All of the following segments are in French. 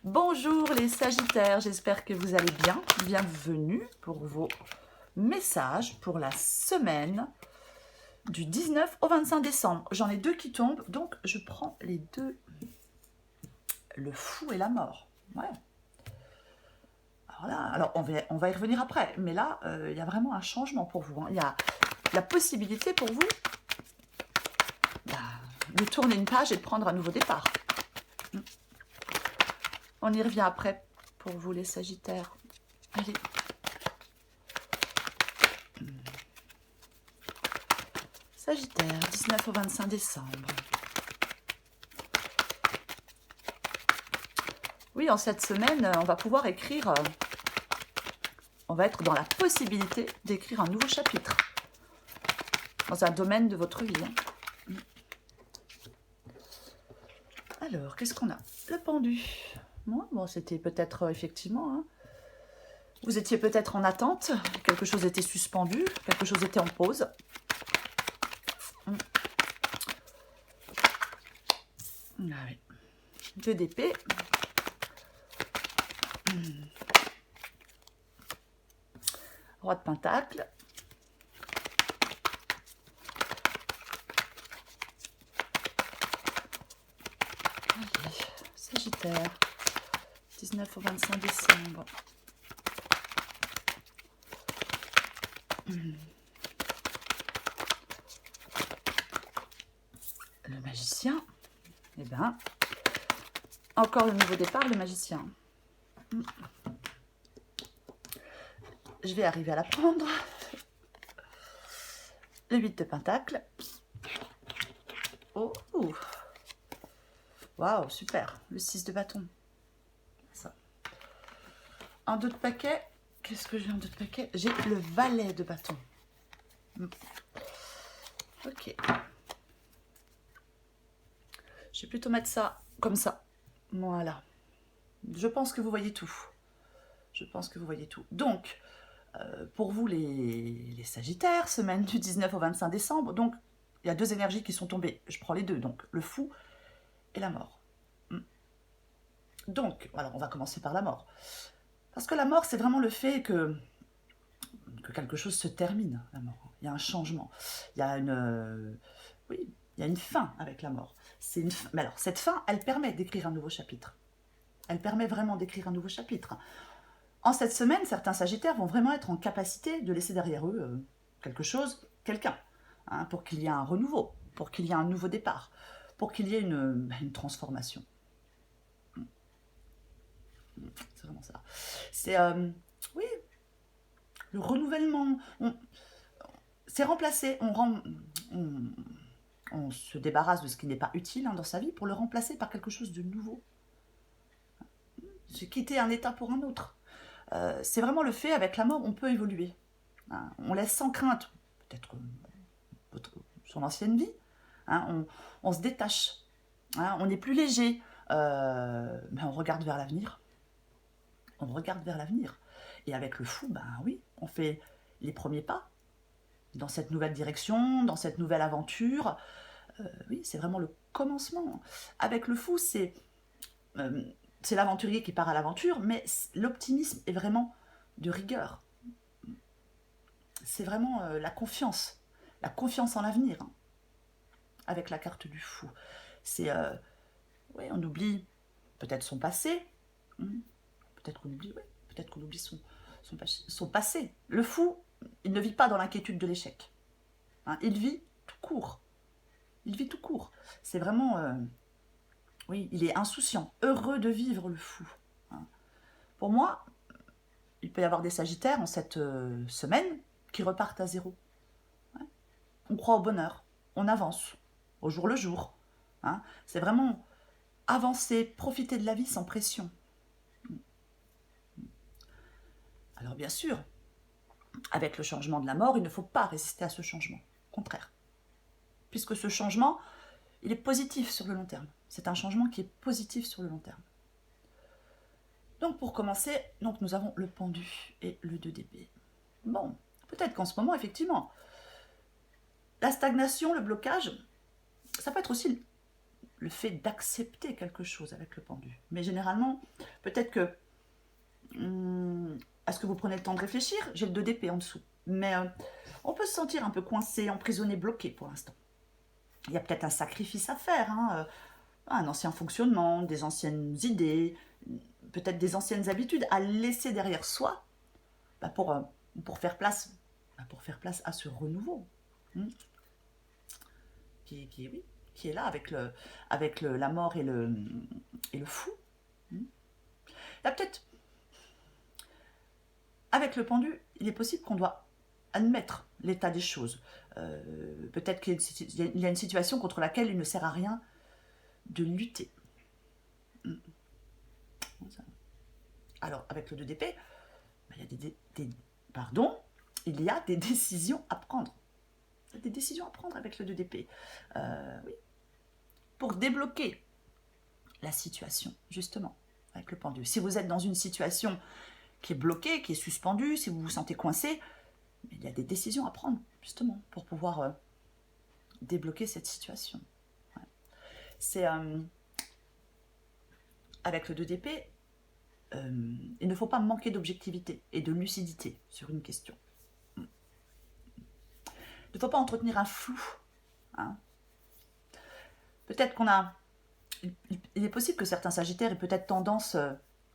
Bonjour les Sagittaires, j'espère que vous allez bien. Bienvenue pour vos messages pour la semaine du 19 au 25 décembre. J'en ai deux qui tombent, donc je prends les deux. Le fou et la mort. Ouais. Alors là, on va y revenir après, mais là, il y a vraiment un changement pour vous. Il y a la possibilité pour vous de tourner une page et de prendre un nouveau départ. On y revient après pour vous les Sagittaires. Allez. Sagittaire, 19 au 25 décembre. Oui, en cette semaine, on va pouvoir écrire, on va être dans la possibilité d'écrire un nouveau chapitre dans un domaine de votre vie. Alors, qu'est-ce qu'on a? Le pendu. Bon, c'était peut-être effectivement... Hein, vous étiez peut-être en attente, quelque chose était suspendu, quelque chose était en pause. Ah oui. 2 d'épée. Roi de pentacle. Allez, Sagittaire, 19 au 25 décembre. Le magicien. Eh bien, encore le nouveau départ, le magicien. Je vais arriver à la prendre. Le 8 de pentacle. Oh, waouh, super. Le 6 de bâton. Ça. En dos de paquet, qu'est-ce que j'ai en dos de paquet? J'ai le valet de bâton. Ok. Je vais plutôt mettre ça comme ça. Voilà. Je pense que vous voyez tout. Je pense que vous voyez tout. Donc, pour vous les Sagittaires, semaine du 19 au 25 décembre, donc il y a deux énergies qui sont tombées. Je prends les deux, donc le fou et la mort. Donc, alors on va commencer par la mort. Parce que la mort, c'est vraiment le fait que quelque chose se termine, la mort. Il y a un changement. Il y a une... oui, il y a une fin avec la mort. Mais alors, cette fin, elle permet d'écrire un nouveau chapitre. Elle permet vraiment d'écrire un nouveau chapitre. En cette semaine, certains Sagittaires vont vraiment être en capacité de laisser derrière eux quelque chose, quelqu'un, hein, pour qu'il y ait un renouveau, pour qu'il y ait un nouveau départ, pour qu'il y ait une transformation. C'est vraiment ça. C'est, oui, le renouvellement. C'est remplacé. On se débarrasse de ce qui n'est pas utile dans sa vie pour le remplacer par quelque chose de nouveau. C'est quitter un état pour un autre. C'est vraiment le fait, avec la mort, on peut évoluer. Hein, on laisse sans crainte, peut-être son ancienne vie. Hein, on se détache. Hein, on est plus léger. Mais on regarde vers l'avenir. On regarde vers l'avenir. Et avec le fou, ben oui, on fait les premiers pas dans cette nouvelle direction, dans cette nouvelle aventure. Oui, c'est vraiment le commencement. Avec le fou, c'est l'aventurier qui part à l'aventure, mais l'optimisme est vraiment de rigueur. C'est vraiment la confiance en l'avenir, hein, avec la carte du fou. C'est, oui, on oublie peut-être son passé, peut-être qu'on oublie, son passé. Le fou, il ne vit pas dans l'inquiétude de l'échec. Hein, il vit tout court. Il vit tout court. C'est vraiment, oui, il est insouciant, heureux de vivre, le fou. Hein. Pour moi, il peut y avoir des Sagittaires en cette semaine qui repartent à zéro. Hein. On croit au bonheur, on avance, au jour le jour. Hein. C'est vraiment avancer, profiter de la vie sans pression. Alors bien sûr, avec le changement de la mort, il ne faut pas résister à ce changement. Au contraire. Puisque ce changement, il est positif sur le long terme. C'est un changement qui est positif sur le long terme. Donc pour commencer, donc nous avons le pendu et le 2 d'épée. Bon, peut-être qu'en ce moment, effectivement, la stagnation, le blocage, ça peut être aussi le fait d'accepter quelque chose avec le pendu. Mais généralement, peut-être que... est-ce que vous prenez le temps de réfléchir? J'ai le 2 d'épée en dessous. Mais on peut se sentir un peu coincé, emprisonné, bloqué pour l'instant. Il y a peut-être un sacrifice à faire, hein, un ancien fonctionnement, des anciennes idées, peut-être des anciennes habitudes à laisser derrière soi bah, pour faire place, pour faire place à ce renouveau hein, oui, qui est là avec la mort et le fou. Hein. Il y a peut-être, avec le pendu, il est possible qu'on doit admettre l'état des choses. Peut-être qu'il y a une situation contre laquelle il ne sert à rien de lutter. Alors, avec le 2 d'épée, il y a pardon, il y a des décisions à prendre. Il y a des décisions à prendre avec le 2 d'épée. Oui. Pour débloquer la situation, justement, avec le pendu. Si vous êtes dans une situation qui est bloquée, qui est suspendue, si vous vous sentez coincé, il y a des décisions à prendre, justement, pour pouvoir débloquer cette situation. Ouais. C'est avec le 2 d'épée, il ne faut pas manquer d'objectivité et de lucidité sur une question. Il ne faut pas entretenir un flou. Hein. Peut-être qu'on a... Il est possible que certains sagittaires aient peut-être tendance,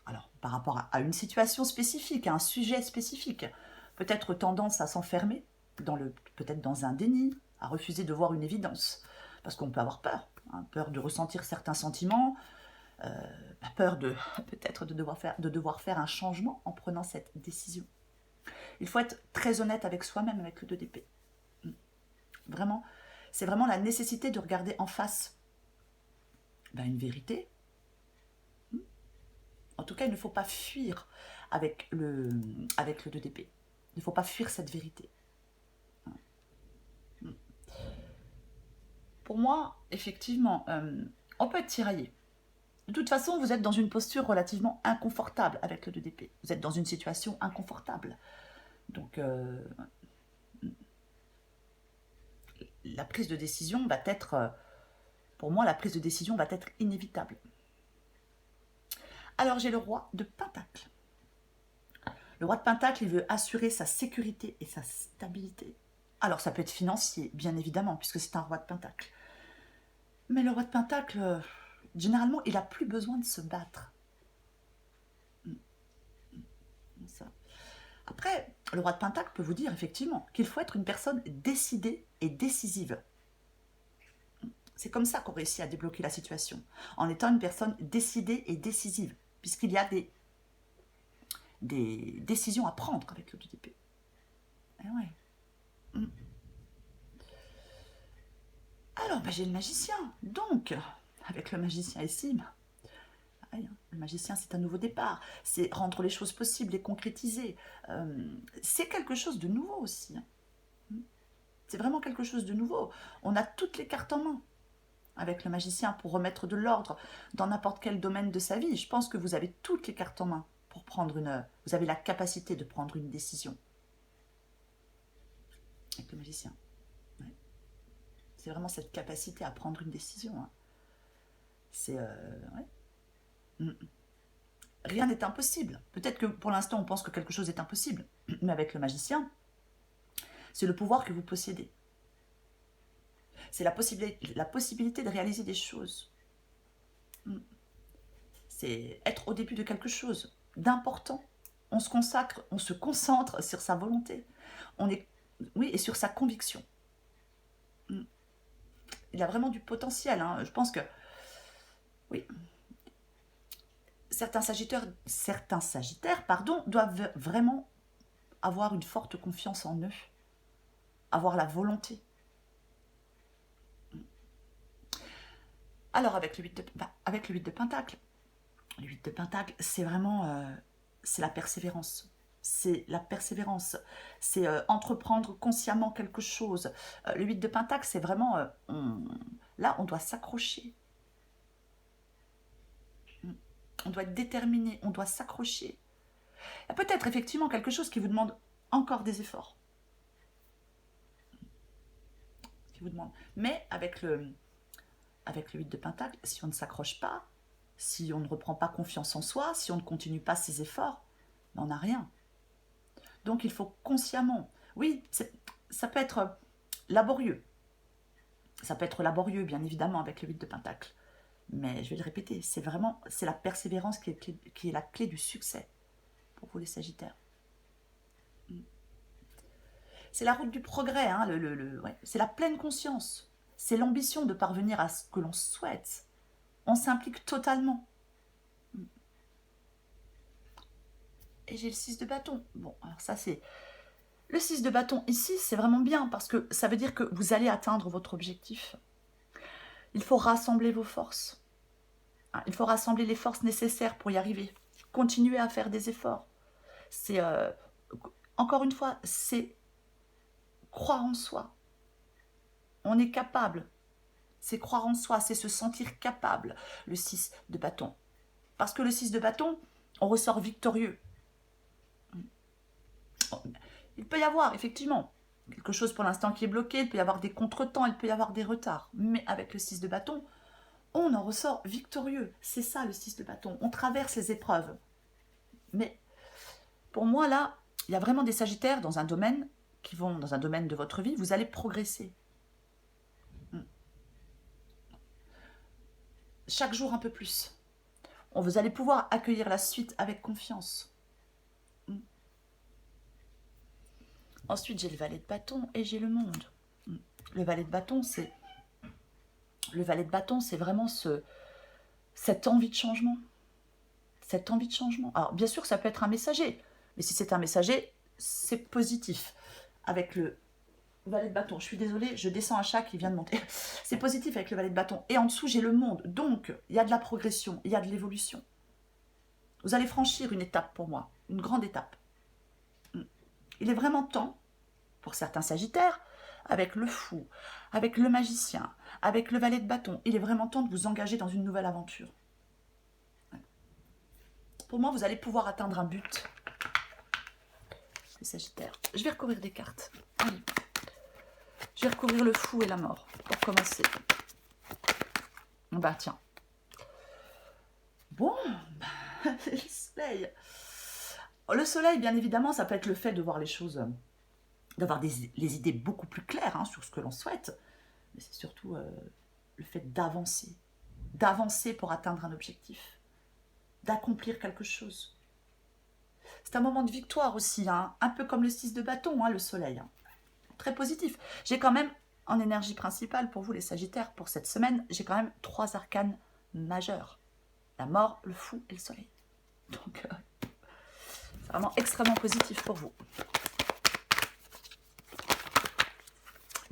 alors par rapport à une situation spécifique, à un sujet spécifique, peut-être tendance à s'enfermer, peut-être dans un déni, à refuser de voir une évidence. Parce qu'on peut avoir peur, hein, peur de ressentir certains sentiments, peur peut-être de devoir faire un changement en prenant cette décision. Il faut être très honnête avec soi-même avec le 2 d'épée. Vraiment, c'est vraiment la nécessité de regarder en face une vérité. En tout cas, il ne faut pas fuir avec le 2 d'épée. Il ne faut pas fuir cette vérité. Pour moi, effectivement, on peut être tiraillé. De toute façon, vous êtes dans une posture relativement inconfortable avec le 2 d'épée. Vous êtes dans une situation inconfortable. Donc, la prise de décision va être, pour moi, la prise de décision va être inévitable. Alors, j'ai le roi de Pentacle. Le roi de Pentacle, il veut assurer sa sécurité et sa stabilité. Alors, ça peut être financier, bien évidemment, puisque c'est un roi de Pentacle. Mais le roi de Pentacle, généralement, il n'a plus besoin de se battre. Ça. Après, le roi de Pentacle peut vous dire effectivement qu'il faut être une personne décidée et décisive. C'est comme ça qu'on réussit à débloquer la situation, en étant une personne décidée et décisive, puisqu'il y a des décisions à prendre avec le 2 d'épée. Eh ouais. Alors, j'ai le magicien. Donc, avec le magicien ici, le magicien, c'est un nouveau départ. C'est rendre les choses possibles et concrétiser. C'est quelque chose de nouveau aussi. C'est vraiment quelque chose de nouveau. On a toutes les cartes en main avec le magicien pour remettre de l'ordre dans n'importe quel domaine de sa vie. Je pense que vous avez toutes les cartes en main pour prendre vous avez la capacité de prendre une décision. Avec le magicien. Ouais. C'est vraiment cette capacité à prendre une décision. Hein. C'est... ouais. Rien n'est impossible. Peut-être que pour l'instant, on pense que quelque chose est impossible. Mais avec le magicien, c'est le pouvoir que vous possédez. C'est la possibilité de réaliser des choses. C'est être au début de quelque chose d'important. On se consacre, on se concentre sur sa volonté. Oui, et sur sa conviction. Il a vraiment du potentiel. Hein. Je pense que, oui, certains sagittaires, doivent vraiment avoir une forte confiance en eux, avoir la volonté. Alors, avec le 8 de Pentacle, le 8 de Pentacle, c'est vraiment c'est la persévérance. C'est la persévérance. C'est entreprendre consciemment quelque chose. Le 8 de Pentacle, c'est vraiment... là, on doit s'accrocher. On doit être déterminé, on doit s'accrocher. Il y a peut-être effectivement quelque chose qui vous demande encore des efforts. Mais avec avec le 8 de Pentacle, si on ne s'accroche pas, si on ne reprend pas confiance en soi, si on ne continue pas ses efforts, on n'a rien. Donc il faut consciemment, oui, ça peut être laborieux. Ça peut être laborieux, bien évidemment, avec le 8 de Pentacle. Mais je vais le répéter, c'est la persévérance qui est la clé du succès pour vous les Sagittaires. C'est la route du progrès, hein, ouais. C'est la pleine conscience. C'est l'ambition de parvenir à ce que l'on souhaite. On s'implique totalement. Et j'ai le 6 de bâton. Bon, alors ça c'est... Le 6 de bâton ici, c'est vraiment bien parce que ça veut dire que vous allez atteindre votre objectif. Il faut rassembler vos forces. Il faut rassembler les forces nécessaires pour y arriver. Continuer à faire des efforts. C'est... encore une fois, c'est croire en soi. On est capable. C'est croire en soi, c'est se sentir capable, le 6 de bâton. Parce que le 6 de bâton, on ressort victorieux. Il peut y avoir, effectivement, quelque chose pour l'instant qui est bloqué, il peut y avoir des contretemps, il peut y avoir des retards. Mais avec le 6 de bâton, on en ressort victorieux. C'est ça le 6 de bâton. On traverse les épreuves. Mais pour moi, là, il y a vraiment des Sagittaires dans un domaine qui vont, dans un domaine de votre vie, vous allez progresser. Chaque jour un peu plus. Vous allez pouvoir accueillir la suite avec confiance. Ensuite, j'ai le valet de bâton et j'ai le monde. Le valet de bâton, c'est vraiment cette envie de changement. Cette envie de changement. Alors, bien sûr, ça peut être un messager. Mais si c'est un messager, c'est positif. Avec le valet de bâton, je suis désolée, je descends un chat qui vient de monter. C'est positif avec le valet de bâton. Et en dessous, j'ai le monde. Donc, il y a de la progression, il y a de l'évolution. Vous allez franchir une étape pour moi, une grande étape. Il est vraiment temps, pour certains Sagittaires, avec le fou, avec le magicien, avec le valet de bâton, il est vraiment temps de vous engager dans une nouvelle aventure. Pour moi, vous allez pouvoir atteindre un but. Les Sagittaires. Je vais recouvrir des cartes. Allez. Je vais recouvrir le fou et la mort, pour commencer. Bah tiens. Bon, le soleil. Le soleil, bien évidemment, ça peut être le fait de voir les choses, d'avoir les idées beaucoup plus claires sur ce que l'on souhaite. Mais c'est surtout le fait d'avancer pour atteindre un objectif, d'accomplir quelque chose. C'est un moment de victoire aussi, un peu comme le 6 de bâton, le soleil. Très positif. J'ai quand même, en énergie principale pour vous les Sagittaires, pour cette semaine, j'ai quand même 3 arcanes majeurs. La mort, le fou et le soleil. Donc, c'est vraiment extrêmement positif pour vous.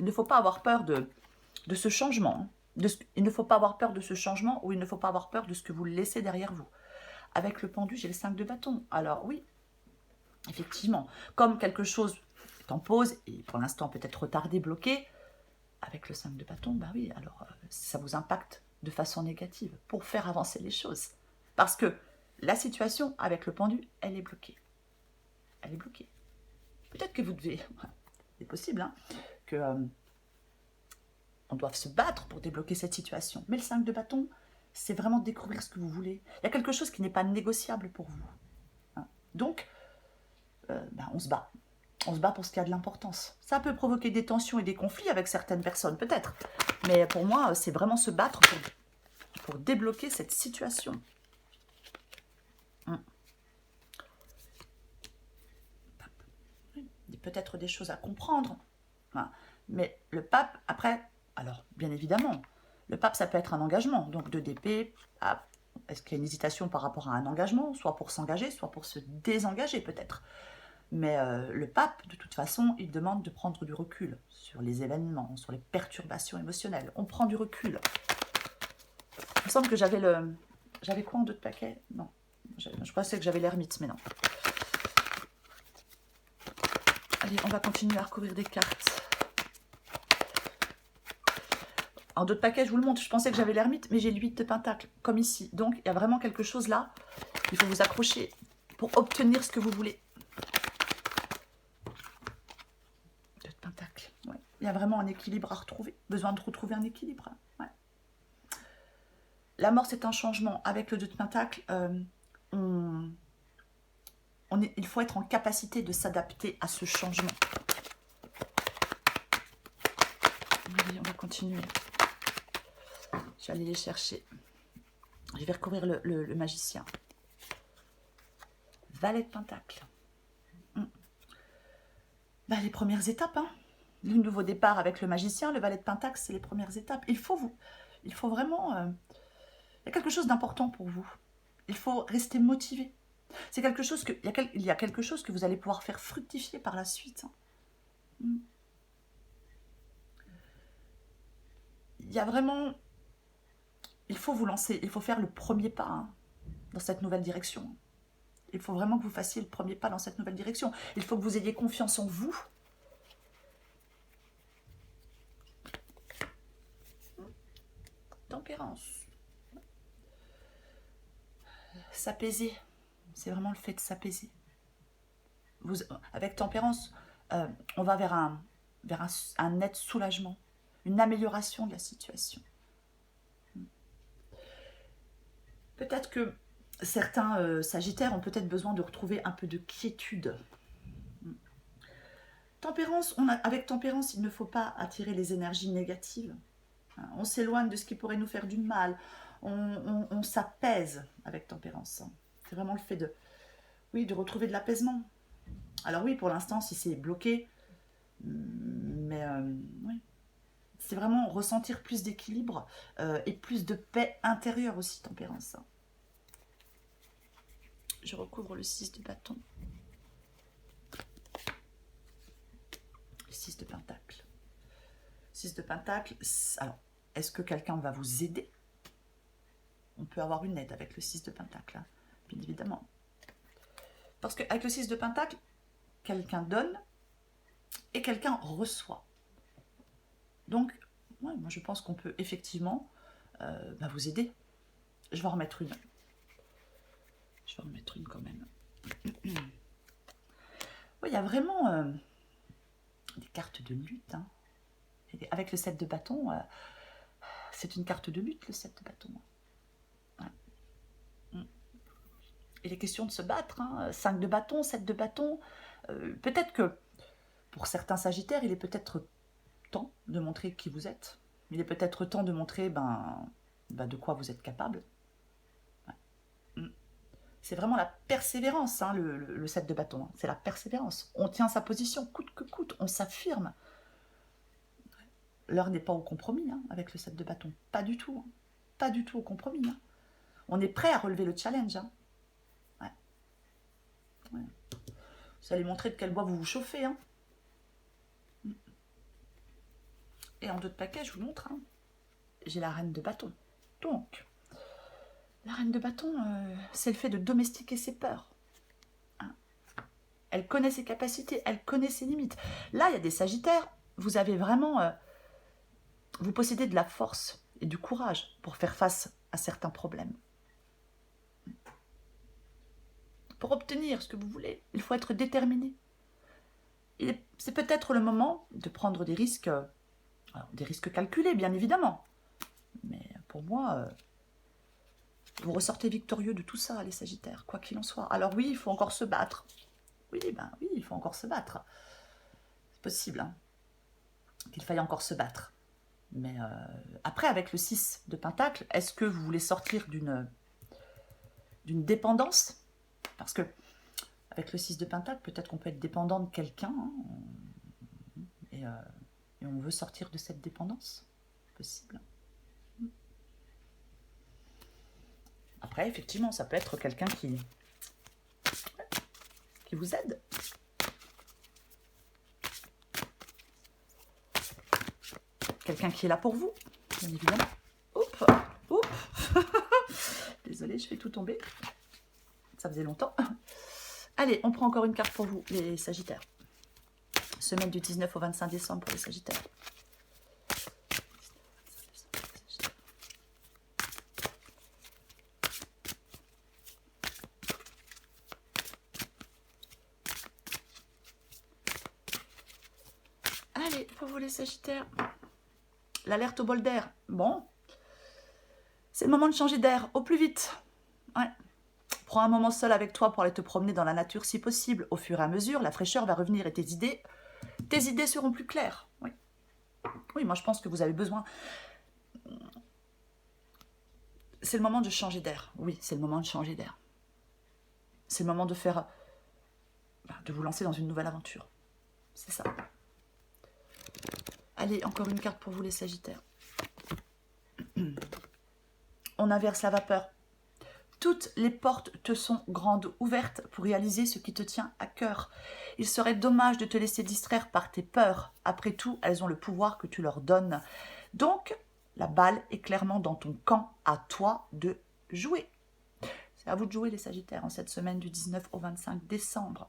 Il ne faut pas avoir peur de ce changement. Il ne faut pas avoir peur de ce changement ou il ne faut pas avoir peur de ce que vous laissez derrière vous. Avec le pendu, j'ai le 5 de bâton. Alors oui, effectivement, comme quelque chose est en pause et pour l'instant peut-être retardé, bloqué, avec le 5 de bâton, bah oui, alors ça vous impacte de façon négative pour faire avancer les choses. Parce que la situation avec le pendu, elle est bloquée. Elle est bloquée. Peut-être que vous devez, c'est possible, que on doit se battre pour débloquer cette situation. Mais le 5 de bâton, c'est vraiment découvrir ce que vous voulez. Il y a quelque chose qui n'est pas négociable pour vous. Donc, on se bat. On se bat pour ce qui a de l'importance. Ça peut provoquer des tensions et des conflits avec certaines personnes, peut-être. Mais pour moi, c'est vraiment se battre pour débloquer cette situation. Il y a peut-être des choses à comprendre. Mais le pape, après, alors, bien évidemment, le pape, ça peut être un engagement. Donc, 2 d'épée, est-ce qu'il y a une hésitation par rapport à un engagement, soit pour s'engager, soit pour se désengager, peut-être. Mais le pape, de toute façon, il demande de prendre du recul sur les événements, sur les perturbations émotionnelles. On prend du recul. Il me semble que j'avais J'avais quoi en 2 de paquet? Non. Je pensais que j'avais l'ermite, mais non. Allez, on va continuer à recouvrir des cartes. En 2 de paquet, je vous le montre. Je pensais que j'avais l'ermite, mais j'ai le 8 de pentacle, comme ici. Donc, il y a vraiment quelque chose là. Il faut vous accrocher pour obtenir ce que vous voulez. 2 de pentacle. Ouais. Il y a vraiment un équilibre à retrouver. Besoin de retrouver un équilibre. Ouais. La mort, c'est un changement. Avec le 2 de Pentacle, il faut être en capacité de s'adapter à ce changement. Oui, on va continuer. Je vais aller les chercher. Je vais recouvrir le magicien. Valet de Pentacle. Bah, les premières étapes, hein. Le nouveau départ avec le magicien, le Valet de Pentacle, c'est les premières étapes. Il faut vraiment... il y a quelque chose d'important pour vous. Il faut rester motivé. C'est quelque chose il y a quelque chose que vous allez pouvoir faire fructifier par la suite. Il y a vraiment... Il faut vous lancer, il faut faire le premier pas, hein, dans cette nouvelle direction. Il faut vraiment que vous fassiez le premier pas dans cette nouvelle direction. Il faut que vous ayez confiance en vous. Tempérance. S'apaiser. C'est vraiment le fait de s'apaiser. Avec tempérance, on va vers un net soulagement, une amélioration de la situation. Peut-être que certains sagittaires ont peut-être besoin de retrouver un peu de quiétude. Tempérance, avec tempérance, il ne faut pas attirer les énergies négatives. On s'éloigne de ce qui pourrait nous faire du mal. On s'apaise avec tempérance. C'est vraiment le fait de retrouver de l'apaisement. Alors oui, pour l'instant, si c'est bloqué, mais oui. C'est vraiment ressentir plus d'équilibre et plus de paix intérieure aussi, tempérance. Je recouvre le 6 de bâton. Le 6 de pentacle. 6 de pentacle, alors, est-ce que quelqu'un va vous aider? On peut avoir une aide avec le 6 de pentacle, hein, bien évidemment. Parce qu'avec le 6 de pentacle, quelqu'un donne et quelqu'un reçoit. Donc, ouais, moi je pense qu'on peut effectivement vous aider. Je vais en remettre une. Je vais en remettre une quand même. Ouais, il y a vraiment des cartes de lutte. Hein. Avec le 7 de bâton, c'est une carte de lutte, le 7 de bâton. Ouais. Il est question de se battre. Hein. 5 de bâton, 7 de bâton. Peut-être que pour certains sagittaires, il est peut-être temps de montrer qui vous êtes. Il est peut-être temps de montrer de quoi vous êtes capable. Ouais. C'est vraiment la persévérance, hein, le 7 de bâton. Hein. C'est la persévérance. On tient sa position coûte que coûte. On s'affirme. L'heure n'est pas au compromis hein, avec le 7 de bâton. Pas du tout. Hein. Pas du tout au compromis. Hein. On est prêt à relever le challenge. Hein. Ouais. Ouais. Vous allez montrer de quel bois vous vous chauffez. Hein. Et en 2 de paquet, je vous montre. Hein. J'ai la reine de bâton. Donc, la reine de bâton, c'est le fait de domestiquer ses peurs. Hein. Elle connaît ses capacités, elle connaît ses limites. Là, il y a des sagittaires, vous avez vraiment... vous possédez de la force et du courage pour faire face à certains problèmes. Pour obtenir ce que vous voulez, il faut être déterminé. C'est peut-être le moment de prendre des risques calculés, bien évidemment. Mais pour moi, vous ressortez victorieux de tout ça, les sagittaires, quoi qu'il en soit. Alors oui, il faut encore se battre. Oui, il faut encore se battre. C'est possible, hein, qu'il faille encore se battre. Mais après, avec le 6 de pentacle, est-ce que vous voulez sortir d'une dépendance? Parce que avec le 6 de pentacle, peut-être qu'on peut être dépendant de quelqu'un, hein, et on veut sortir de cette dépendance. Possible. Après, effectivement, ça peut être quelqu'un qui vous aide. Quelqu'un qui est là pour vous, bien évidemment. Oups, désolée, je fais tout tomber. Ça faisait longtemps. Allez, on prend encore une carte pour vous, les sagittaires. Semaine du 19 au 25 décembre pour les sagittaires. Allez, pour vous les sagittaires. L'alerte au bol d'air. Bon. C'est le moment de changer d'air au plus vite. Ouais. Prends un moment seul avec toi pour aller te promener dans la nature si possible. Au fur et à mesure, la fraîcheur va revenir et tes idées seront plus claires. Oui. Oui, moi je pense que vous avez besoin. C'est le moment de changer d'air. Oui, c'est le moment de changer d'air. C'est le moment de vous lancer dans une nouvelle aventure. C'est ça. Allez, encore une carte pour vous les Sagittaires. On inverse la vapeur. Toutes les portes te sont grandes ouvertes pour réaliser ce qui te tient à cœur. Il serait dommage de te laisser distraire par tes peurs. Après tout, elles ont le pouvoir que tu leur donnes. Donc, la balle est clairement dans ton camp. À toi de jouer. C'est à vous de jouer les Sagittaires en cette semaine du 19 au 25 décembre.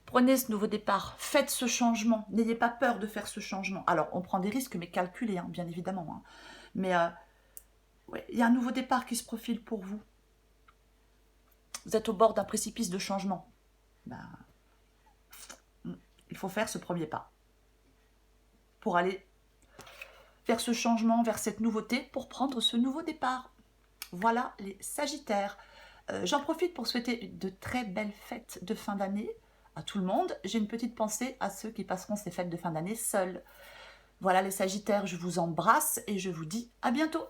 Prenez ce nouveau départ, faites ce changement, n'ayez pas peur de faire ce changement. Alors, on prend des risques, mais calculés, hein, bien évidemment. Hein. Mais ouais, il y a un nouveau départ qui se profile pour vous. Vous êtes au bord d'un précipice de changement. Il faut faire ce premier pas pour aller vers ce changement, vers cette nouveauté, pour prendre ce nouveau départ. Voilà les Sagittaires. J'en profite pour souhaiter de très belles fêtes de fin d'année à tout le monde. J'ai une petite pensée à ceux qui passeront ces fêtes de fin d'année seuls. Voilà les Sagittaires, je vous embrasse et je vous dis à bientôt.